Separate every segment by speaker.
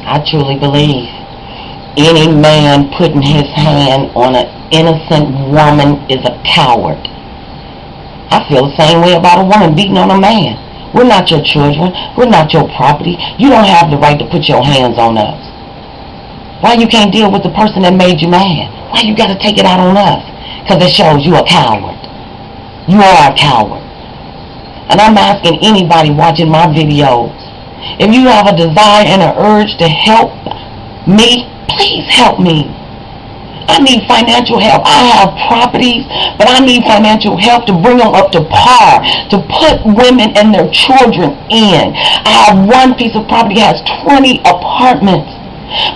Speaker 1: I truly believe any man putting his hand on an innocent woman is a coward. I feel the same way about a woman beating on a man. We're not your children. We're not your property. You don't have the right to put your hands on us. Why you can't deal with the person that made you mad? Why you got to take it out on us? Because it shows you a coward. You are a coward. And I'm asking anybody watching my videos, if you have a desire and an urge to help me, please help me. I need financial help. I have properties, but I need financial help to bring them up to par, to put women and their children in. I have one piece of property that has 20 apartments,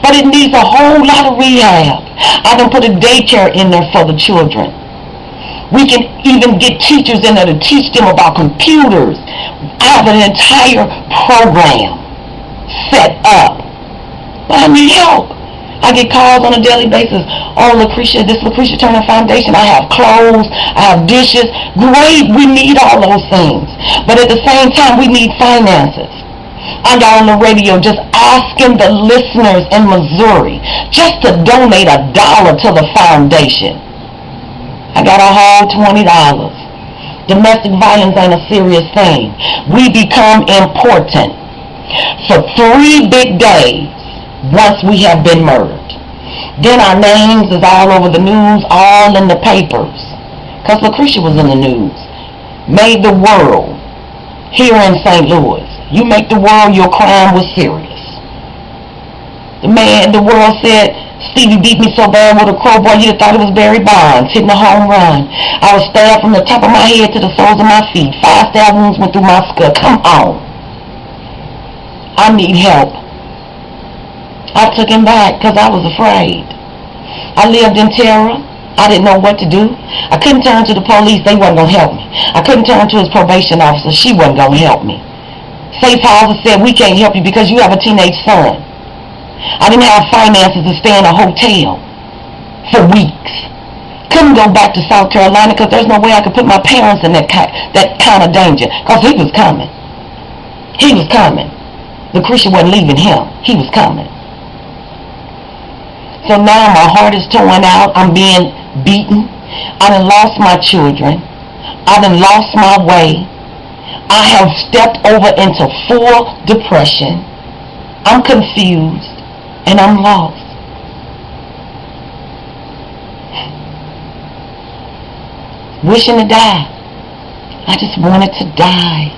Speaker 1: but it needs a whole lot of rehab. I can put a daycare in there for the children. We can even get teachers in there to teach them about computers. I have an entire program set up, but I need help. I get calls on a daily basis. Oh, LaCreasia, this LaCreasia Turner Foundation. I have clothes. I have dishes. Great, we need all those things. But at the same time, we need finances. I got on the radio just asking the listeners in Missouri just to donate $1 to the foundation. I got a whole $20. Domestic violence ain't a serious thing. We become important for 3 big days once we have been murdered. Then our names is all over the news, all in the papers. Because LaCreasia was in the news. Made the world here in St. Louis. You make the world, your crime was serious. The world said, Stevie beat me so bad with a crowbar, you'd have thought it was Barry Bonds hitting a home run. I was stabbed from the top of my head to the soles of my feet. 5 stab wounds went through my skull. Come on. I need help. I took him back because I was afraid. I lived in terror. I didn't know what to do. I couldn't turn to the police. They wasn't going to help me. I couldn't turn to his probation officer. She wasn't going to help me. Safe houses said, we can't help you because you have a teenage son. I didn't have finances to stay in a hotel for weeks. Couldn't go back to South Carolina because there's no way I could put my parents in that kind of danger because he was coming. He was coming. LaCreasia wasn't leaving him. He was coming. So now my heart is torn out. I'm being beaten. I done lost my children. I done lost my way. I have stepped over into full depression. I'm confused and I'm lost. Wishing to die. I just wanted to die.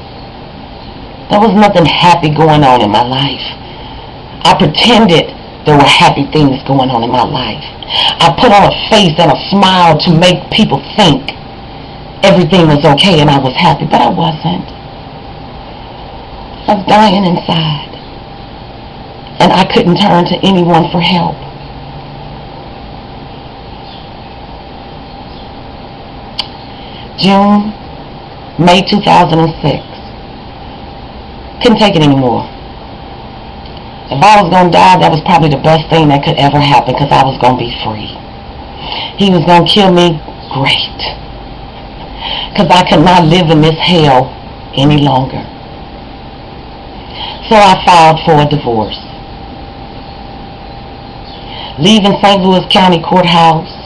Speaker 1: There was nothing happy going on in my life. I pretended there were happy things going on in my life. I put on a face and a smile to make people think everything was okay and I was happy, but I wasn't. I was dying inside. And I couldn't turn to anyone for help. May 2006. Couldn't take it anymore. If I was going to die, that was probably the best thing that could ever happen because I was going to be free. He was going to kill me, great. Because I could not live in this hell any longer. So I filed for a divorce. Leaving St. Louis County Courthouse,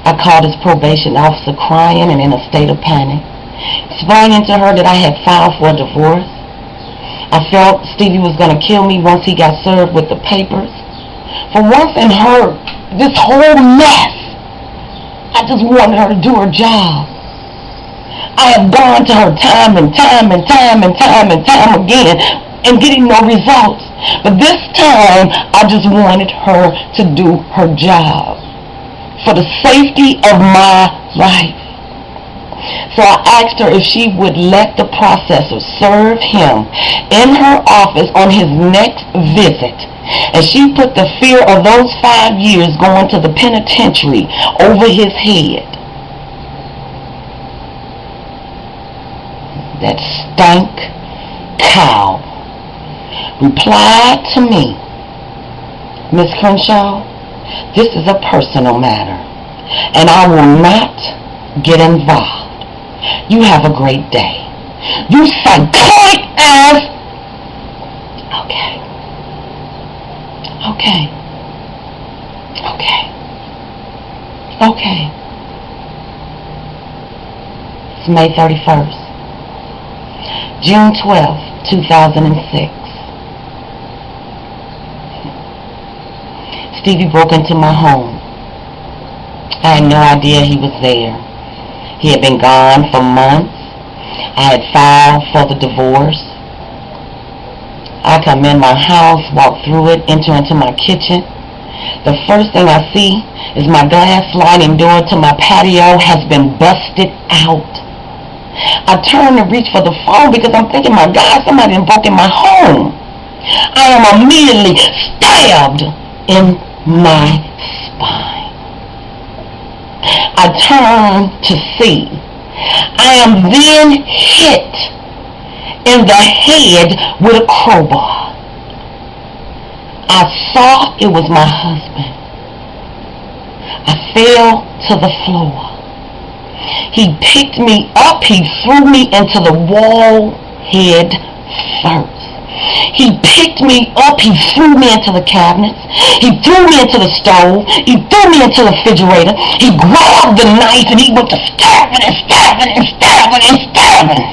Speaker 1: I called his probation officer crying and in a state of panic. Explaining to her that I had filed for a divorce. I felt Stevie was going to kill me once he got served with the papers. For once in this whole mess, I just wanted her to do her job. I had gone to her time and time again and getting no results. But this time, I just wanted her to do her job for the safety of my life. So I asked her if she would let the processor serve him in her office on his next visit. And she put the fear of those 5 years going to the penitentiary over his head. That stank cow replied to me, Miss Crenshaw, this is a personal matter, and I will not get involved. You have a great day. You psychotic ass. Okay. Okay. Okay. Okay. It's May 31st. June 12th, 2006. Stevie broke into my home. I had no idea he was there. He had been gone for months. I had filed for the divorce. I come in my house, walk through it, enter into my kitchen. The first thing I see is my glass sliding door to my patio has been busted out. I turn to reach for the phone because I'm thinking, my God, somebody broke in my home. I am immediately stabbed in my spine. I turn to see. I am then hit in the head with a crowbar. I saw it was my husband. I fell to the floor. He picked me up. He threw me into the wall head first. He picked me up. He threw me into the cabinets. He threw me into the stove. He threw me into the refrigerator. He grabbed the knife and he went to stabbing and stabbing and stabbing and stabbing.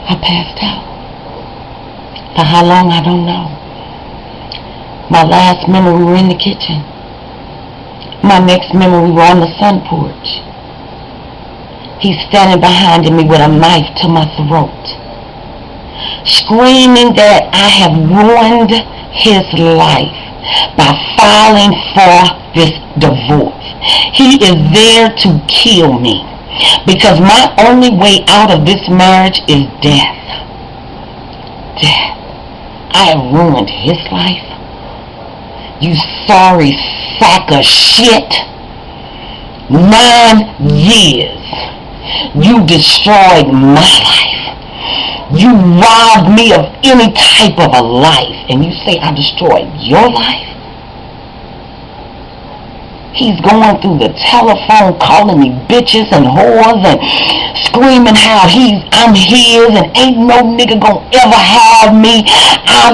Speaker 1: I passed out. For how long, I don't know. My last memory, we were in the kitchen. My next memory, we were on the sun porch. He's standing behind me with a knife to my throat, screaming that I have ruined his life by filing for this divorce. He is there to kill me because my only way out of this marriage is death. Death. I have ruined his life. You sorry sack of shit. 9 years. You destroyed my life. You robbed me of any type of a life. And you say I destroyed your life? He's going through the telephone calling me bitches and whores and screaming how I'm his and ain't no nigga gonna ever have me.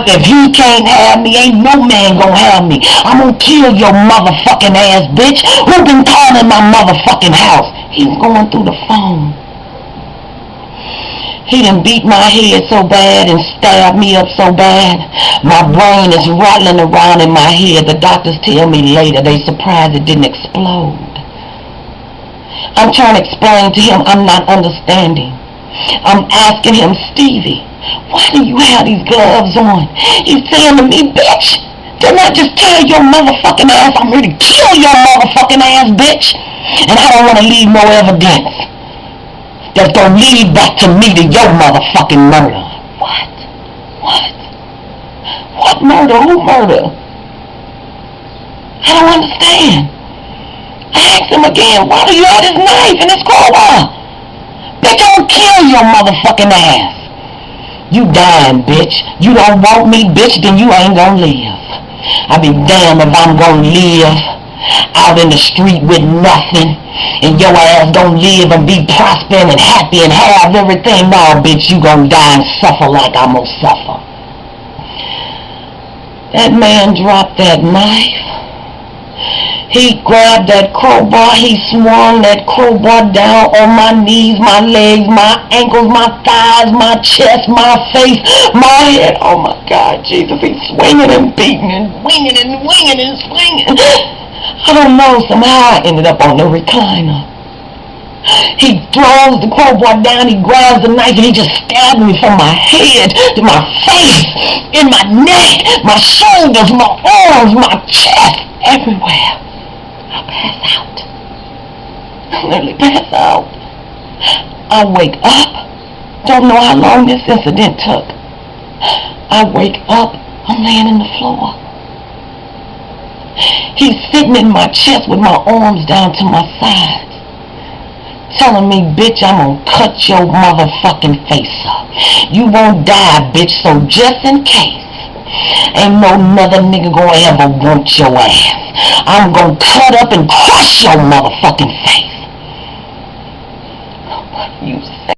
Speaker 1: If he can't have me, ain't no man gonna have me. I'm gonna kill your motherfucking ass, bitch. Who been calling my motherfucking house? He's going through the phone. He done beat my head so bad and stabbed me up so bad. My brain is rattling around in my head. The doctors tell me later they surprised it didn't explode. I'm trying to explain to him I'm not understanding. I'm asking him, Stevie, why do you have these gloves on? He's saying to me, bitch, didn't I just tell your motherfucking ass I'm ready to kill your motherfucking ass, bitch? And I don't want to leave no evidence that's gonna lead back to me to your motherfucking murder. What? What murder? Who murder? I don't understand. I asked him again, why do you have this knife and this crowbar? Bitch, I'll kill your motherfucking ass. You dying, bitch. You don't want me, bitch, then you ain't gonna live. I be damned if I'm gonna live out in the street with nothing and your ass gonna live and be prospering and happy and have everything. No, bitch, you gonna die and suffer like I'm gonna suffer. That man dropped that knife. He grabbed that crowbar. He swung that crowbar down on my knees, my legs, my ankles, my thighs, my chest, my face, my head. Oh my God, Jesus, he's swinging and beating and winging and winging and swinging. I don't know, somehow I ended up on the recliner. He throws the crowbar down, he grabs the knife, and he just stabbed me from my head to my face, in my neck, my shoulders, my arms, my chest, everywhere. I pass out. I literally pass out. I wake up. Don't know how long this incident took. I wake up. I'm laying in the floor. He's sitting in my chest with my arms down to my sides, telling me, bitch, I'm gonna cut your motherfucking face up. You won't die, bitch, so just in case, ain't no another nigga gonna ever want your ass. I'm gonna cut up and crush your motherfucking face.